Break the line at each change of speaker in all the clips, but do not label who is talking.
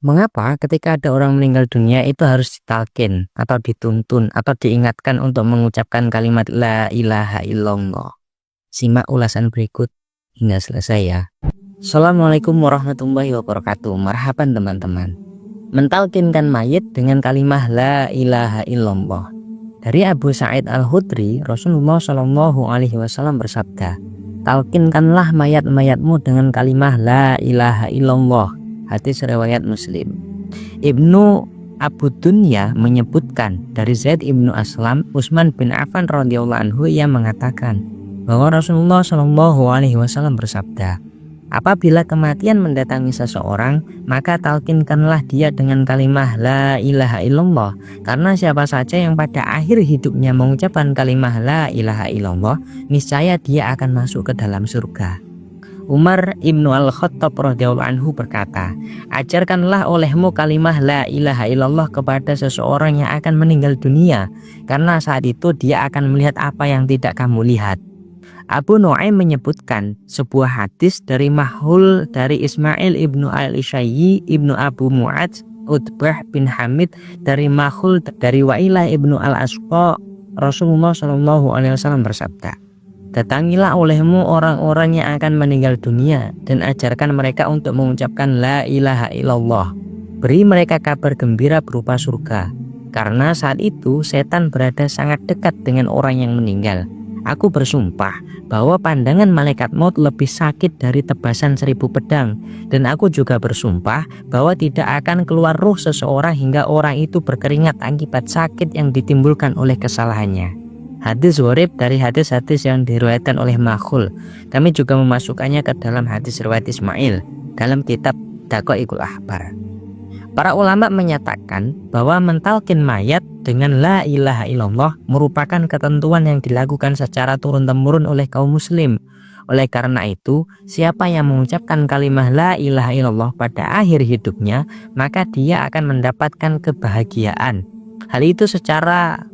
Mengapa ketika ada orang meninggal dunia itu harus ditalkin atau dituntun atau diingatkan untuk mengucapkan kalimat la ilaha illallah? Simak ulasan berikut hingga selesai ya. Assalamualaikum warahmatullahi wabarakatuh. Marhaban teman-teman. Mentalkinkan mayit dengan kalimat la ilaha illallah. Dari Abu Sa'id Al-Khudri, Rasulullah Shallallahu Alaihi Wasallam bersabda, talkinkanlah mayat-mayatmu dengan kalimat la ilaha illallah. Hadis riwayat Muslim. Ibnu Abu Dunya menyebutkan dari Zaid ibnu Aslam, Utsman bin Affan radhiyallahu anhu yang mengatakan bahwa Rasulullah Shallallahu Alaihi Wasallam bersabda, apabila kematian mendatangi seseorang, maka talkinkanlah dia dengan kalimat la ilaha illallah, karena siapa saja yang pada akhir hidupnya mengucapkan kalimat la ilaha illallah, niscaya dia akan masuk ke dalam surga. Umar ibnu Al-Khattab radhiyallahu anhu berkata, ajarkanlah olehmu kalimah la ilaha illallah kepada seseorang yang akan meninggal dunia, karena saat itu dia akan melihat apa yang tidak kamu lihat. Abu Nu'aim menyebutkan sebuah hadis dari Mahul dari Ismail ibnu Al-Ishayyi ibnu Abu Mu'adz Utbah bin Hamid dari Mahul dari Wa'ilah ibnu Al-Asqa. Rasulullah Shallallahu Alaihi Wasallam bersabda, datangilah olehmu orang-orang yang akan meninggal dunia dan ajarkan mereka untuk mengucapkan la ilaha illallah. Beri mereka kabar gembira berupa surga, karena saat itu setan berada sangat dekat dengan orang yang meninggal. Aku bersumpah bahwa pandangan malaikat maut lebih sakit dari tebasan 1000 pedang, dan aku juga bersumpah bahwa tidak akan keluar ruh seseorang hingga orang itu berkeringat akibat sakit yang ditimbulkan oleh kesalahannya. Hadis gharib dari hadis-hadis yang diriwayatkan oleh Makhul. Kami juga memasukkannya ke dalam hadis riwayat Ismail dalam kitab Daqaiqul Ahbar. Para ulama menyatakan bahwa mentalkin mayat dengan la ilaha illallah merupakan ketentuan yang dilakukan secara turun-temurun oleh kaum muslim. Oleh karena itu, siapa yang mengucapkan kalimat la ilaha illallah pada akhir hidupnya, maka dia akan mendapatkan kebahagiaan. Hal itu secara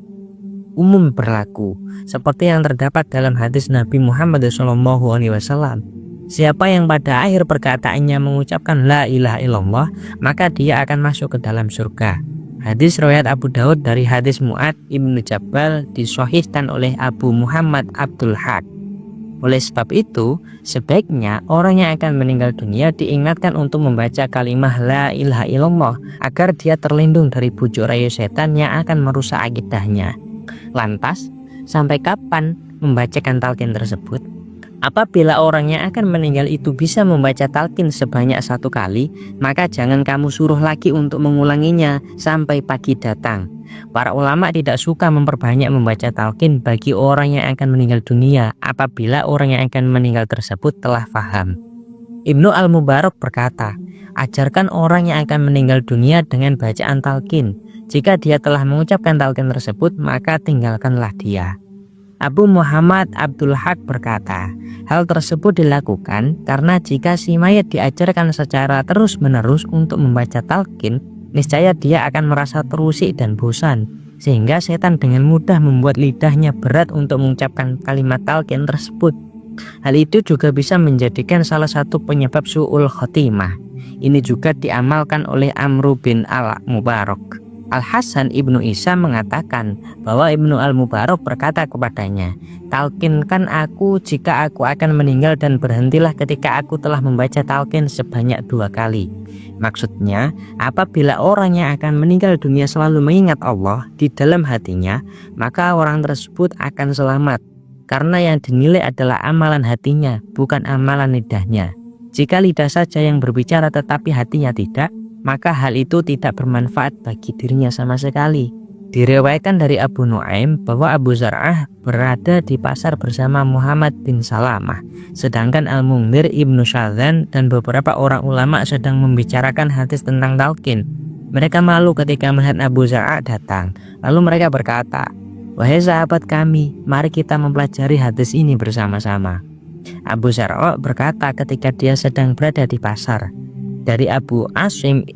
umum berlaku, seperti yang terdapat dalam hadis Nabi Muhammad SAW. Siapa yang pada akhir perkataannya mengucapkan la ilaha illallah, maka dia akan masuk ke dalam surga. Hadis riwayat Abu Daud dari hadis Mu'ad ibnu Jabal disahihkan oleh Abu Muhammad Abdul Haq. Oleh sebab itu, sebaiknya orang yang akan meninggal dunia diingatkan untuk membaca kalimah la ilaha illallah agar dia terlindung dari bujuk rayu setan yang akan merusak akidahnya. Lantas, sampai kapan membacakan talqin tersebut? Apabila orang yang akan meninggal itu bisa membaca talqin sebanyak 1 kali, maka jangan kamu suruh lagi untuk mengulanginya sampai pagi datang. Para ulama tidak suka memperbanyak membaca talqin bagi orang yang akan meninggal dunia apabila orang yang akan meninggal tersebut telah faham. Ibnu Al-Mubarak berkata, ajarkan orang yang akan meninggal dunia dengan bacaan talqin. Jika dia telah mengucapkan talqin tersebut, maka tinggalkanlah dia. Abu Muhammad Abdul Haq berkata, hal tersebut dilakukan karena jika si mayat diajarkan secara terus-menerus untuk membaca talqin, niscaya dia akan merasa terusik dan bosan, sehingga setan dengan mudah membuat lidahnya berat untuk mengucapkan kalimat talqin tersebut. Hal itu juga bisa menjadikan salah satu penyebab su'ul khotimah. Ini juga diamalkan oleh Amru bin Al-Mubarak. Al-Hasan ibnu Isa mengatakan bahwa Ibnu Al-Mubarak berkata kepadanya, talqinkan aku jika aku akan meninggal dan berhentilah ketika aku telah membaca talqin sebanyak 2 kali. Maksudnya, apabila orang yang akan meninggal dunia selalu mengingat Allah di dalam hatinya, maka orang tersebut akan selamat, karena yang dinilai adalah amalan hatinya, bukan amalan lidahnya. Jika lidah saja yang berbicara tetapi hatinya tidak, maka hal itu tidak bermanfaat bagi dirinya sama sekali. Diriwayatkan dari Abu Nu'aim bahwa Abu Zar'ah berada di pasar bersama Muhammad bin Salamah, sedangkan Al-Mundhir ibnu Syadzan dan beberapa orang ulama sedang membicarakan hadis tentang talqin. Mereka malu ketika melihat Abu Zar'ah datang. Lalu mereka berkata, wahai sahabat kami, mari kita mempelajari hadis ini bersama-sama. Abu Zar'ah berkata ketika dia sedang berada di pasar, dari Abu Asim,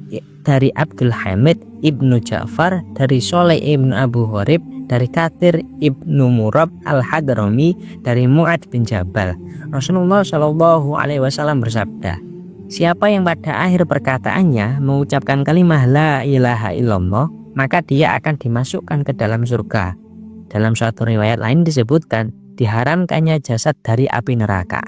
dari Abdul Hamid ibnu Ja'far, dari Soleh ibnu Abu Horib, dari Kathir ibnu Murab al-Hadrami, dari Mu'ad bin Jabal. Rasulullah Shallallahu Alaihi Wasallam bersabda, Siapa yang pada akhir perkataannya mengucapkan kalimat la ilaha illallah, maka dia akan dimasukkan ke dalam surga. Dalam suatu riwayat lain disebutkan diharamkannya jasad dari api neraka.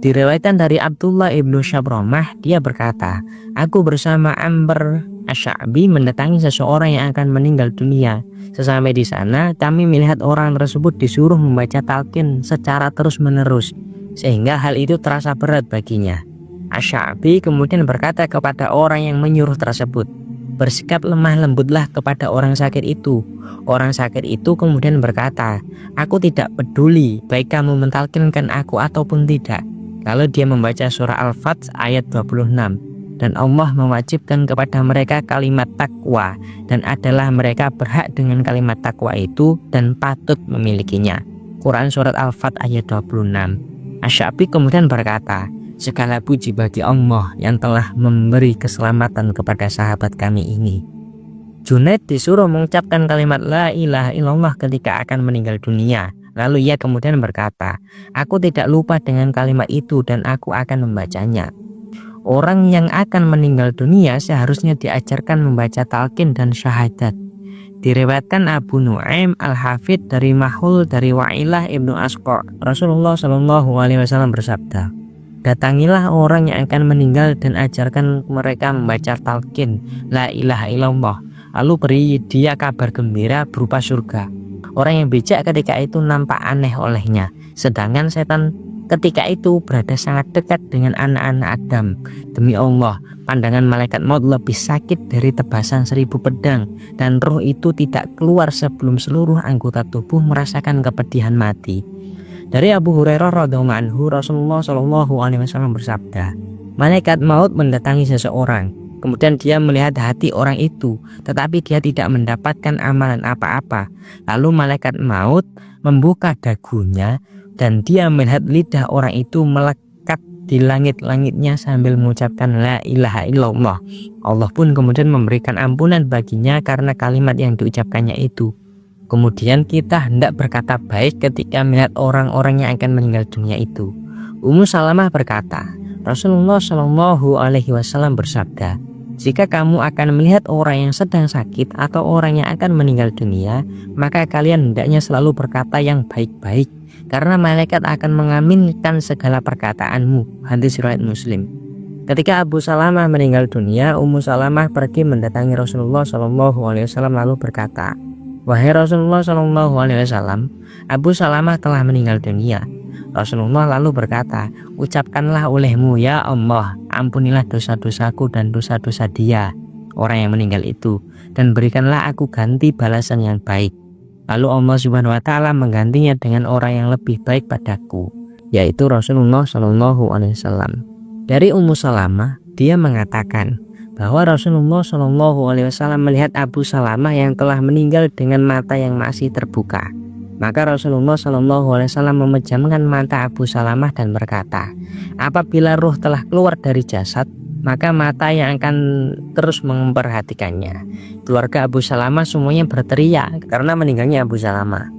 Diriwayatkan dari Abdullah ibnu Syabromah, dia berkata, aku bersama Amr Asy'abi mendatangi seseorang yang akan meninggal dunia. Sesampai di sana, kami melihat orang tersebut disuruh membaca talqin secara terus-menerus, sehingga hal itu terasa berat baginya. Asy'abi kemudian berkata kepada orang yang menyuruh tersebut, bersikap lemah lembutlah kepada orang sakit itu. Orang sakit itu kemudian berkata, aku tidak peduli baik kamu mentalkinkan aku ataupun tidak. Lalu dia membaca surah Al-Fath ayat 26, dan Allah mewajibkan kepada mereka kalimat takwa, dan adalah mereka berhak dengan kalimat takwa itu dan patut memilikinya. Quran surat Al-Fath ayat 26. Asy'abi kemudian berkata, segala puji bagi Allah yang telah memberi keselamatan kepada sahabat kami ini. Junaid disuruh mengucapkan kalimat la ilaha illallah ketika akan meninggal dunia. Lalu ia kemudian berkata, aku tidak lupa dengan kalimat itu dan aku akan membacanya. Orang yang akan meninggal dunia seharusnya diajarkan membaca talqin dan syahadat. Diriwayatkan Abu Nu'aim Al-Hafidh dari Mahul dari Wa'ilah ibnu Asqa, Rasulullah SAW bersabda, datangilah orang yang akan meninggal dan ajarkan mereka membaca talqin la ilaha illallah, lalu beri dia kabar gembira berupa surga. Orang yang bijak ketika itu nampak aneh olehnya, sedangkan setan ketika itu berada sangat dekat dengan anak-anak Adam. Demi Allah, pandangan malaikat maut lebih sakit dari tebasan 1000 pedang, dan roh itu tidak keluar sebelum seluruh anggota tubuh merasakan kepedihan mati. Dari Abu Hurairah radhiyallahu anhu, Rasulullah SAW bersabda, malaikat maut mendatangi seseorang. Kemudian dia melihat hati orang itu, tetapi dia tidak mendapatkan amalan apa-apa. Lalu malaikat maut membuka dagunya, dan dia melihat lidah orang itu melekat di langit-langitnya sambil mengucapkan la ilaha illallah. Allah pun kemudian memberikan ampunan baginya karena kalimat yang diucapkannya itu. Kemudian kita hendak berkata baik ketika melihat orang-orang yang akan meninggal dunia itu. Ummu Salamah berkata, Rasulullah SAW bersabda, jika kamu akan melihat orang yang sedang sakit atau orang yang akan meninggal dunia, maka kalian hendaknya selalu berkata yang baik-baik, karena malaikat akan mengaminkan segala perkataanmu. Hadis riwayat Muslim. Ketika Abu Salamah meninggal dunia, Ummu Salamah pergi mendatangi Rasulullah SAW lalu berkata, wahai Rasulullah SAW, Abu Salamah telah meninggal dunia. Rasulullah lalu berkata, ucapkanlah olehmu, ya Allah, ampunilah dosa-dosaku dan dosa-dosa dia, orang yang meninggal itu, dan berikanlah aku ganti balasan yang baik. Lalu Allah Subhanahu wa Ta'ala menggantinya dengan orang yang lebih baik padaku, yaitu Rasulullah SAW. Dari Ummu Salamah, dia mengatakan bahwa Rasulullah SAW melihat Abu Salamah yang telah meninggal dengan mata yang masih terbuka. Maka Rasulullah SAW memejamkan mata Abu Salamah dan berkata, apabila ruh telah keluar dari jasad, maka mata yang akan terus memperhatikannya. Keluarga Abu Salamah semuanya berteriak karena meninggalnya Abu Salamah.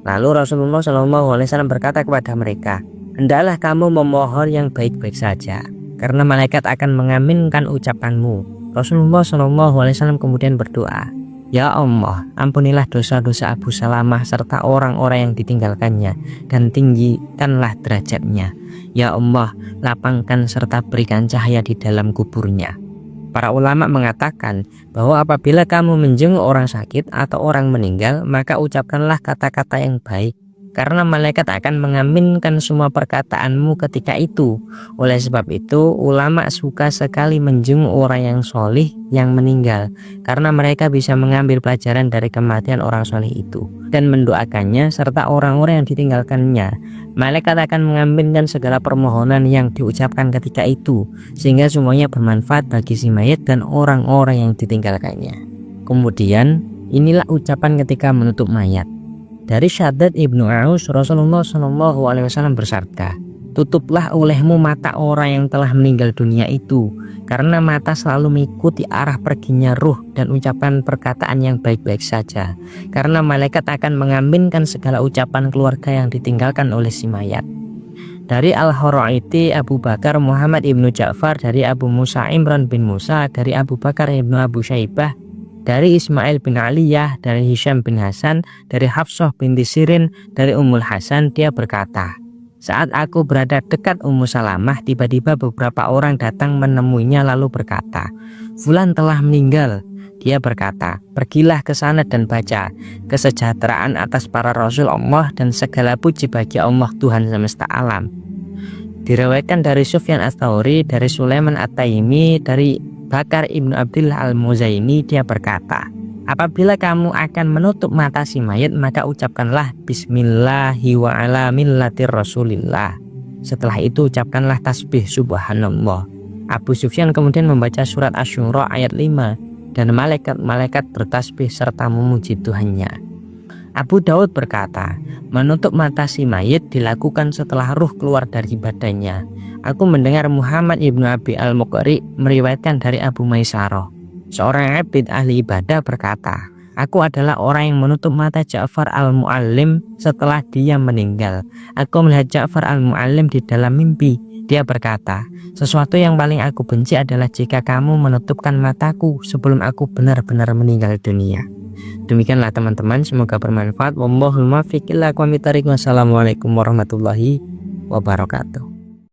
Lalu Rasulullah SAW berkata kepada mereka, hendaklah kamu memohon yang baik-baik saja, karena malaikat akan mengaminkan ucapanmu. Rasulullah SAW kemudian berdoa, ya Allah, ampunilah dosa-dosa Abu Salamah serta orang-orang yang ditinggalkannya, dan tinggikanlah derajatnya. Ya Allah, lapangkan serta berikan cahaya di dalam kuburnya. Para ulama mengatakan bahwa apabila kamu menjenguk orang sakit atau orang meninggal, maka ucapkanlah kata-kata yang baik, karena malaikat akan mengaminkan semua perkataanmu ketika itu. Oleh sebab itu, ulama suka sekali menjenguk orang yang solih yang meninggal, karena mereka bisa mengambil pelajaran dari kematian orang solih itu dan mendoakannya serta orang-orang yang ditinggalkannya. Malaikat akan mengaminkan segala permohonan yang diucapkan ketika itu, sehingga semuanya bermanfaat bagi si mayit dan orang-orang yang ditinggalkannya. Kemudian, inilah ucapan ketika menutup mayat. Dari Syaddad ibnu Aus, Rasulullah SAW bersabda, tutuplah olehmu mata orang yang telah meninggal dunia itu, karena mata selalu mengikuti arah perginya ruh, dan ucapan perkataan yang baik-baik saja, karena malaikat akan mengaminkan segala ucapan keluarga yang ditinggalkan oleh si mayat. Dari Al-Huraiti Abu Bakar Muhammad ibnu Ja'far, dari Abu Musa Imran bin Musa, dari Abu Bakar ibnu Abu Syaibah, dari Ismail bin Aliyah, dari Hisham bin Hasan, dari Hafsah binti Sirin, dari Ummul Hasan, dia berkata, saat aku berada dekat Ummu Salamah, tiba-tiba beberapa orang datang menemuinya lalu berkata, Fulan telah meninggal. Dia berkata, pergilah ke sana dan baca, kesejahteraan atas para Rasul Allah dan segala puji bagi Allah Tuhan semesta alam. Diriwayatkan dari Sufyan Ats-Tsauri, dari Sulaiman At-Taimi, dari Bakar ibnu Abdillah Al-Muzaini, dia berkata, apabila kamu akan menutup mata si mayat, maka ucapkanlah Bismillahi wa ala millatir Rasulillah. Setelah itu ucapkanlah tasbih Subhanallah. Abu Sufyan kemudian membaca surat Asy-Syura ayat 5, dan malaikat-malaikat bertasbih serta memuji Tuhannya. Abu Daud berkata, menutup mata si mayit dilakukan setelah ruh keluar dari badannya. Aku mendengar Muhammad ibnu Abi Al-Muqri meriwayatkan dari Abu Maisarah, seorang abid ahli ibadah, berkata, aku adalah orang yang menutup mata Ja'far Al-Mu'allim setelah dia meninggal. Aku melihat Ja'far Al-Mu'allim di dalam mimpi. Dia berkata, sesuatu yang paling aku benci adalah jika kamu menutupkan mataku sebelum aku benar-benar meninggal dunia. Demikianlah teman-teman, semoga bermanfaat. Wallahul muwaffiq ila aqwamit thoriq. Wassalamualaikum warahmatullahi wabarakatuh.